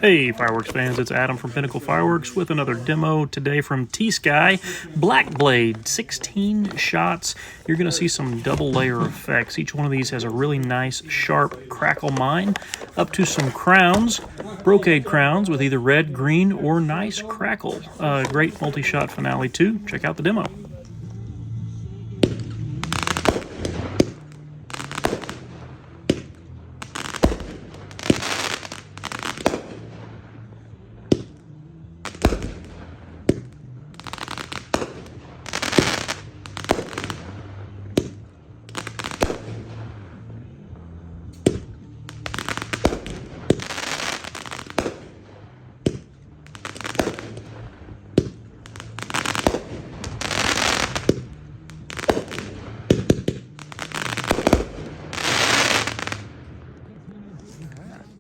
Hey fireworks fans, it's Adam from Pinnacle Fireworks with another demo today from T-Sky. Black Blade, 16 shots. You're going to see some double layer effects. Each one of these has a really nice sharp crackle mine, up to some crowns, brocade crowns with either red, green, or nice crackle. Great multi-shot finale too. Check out the demo.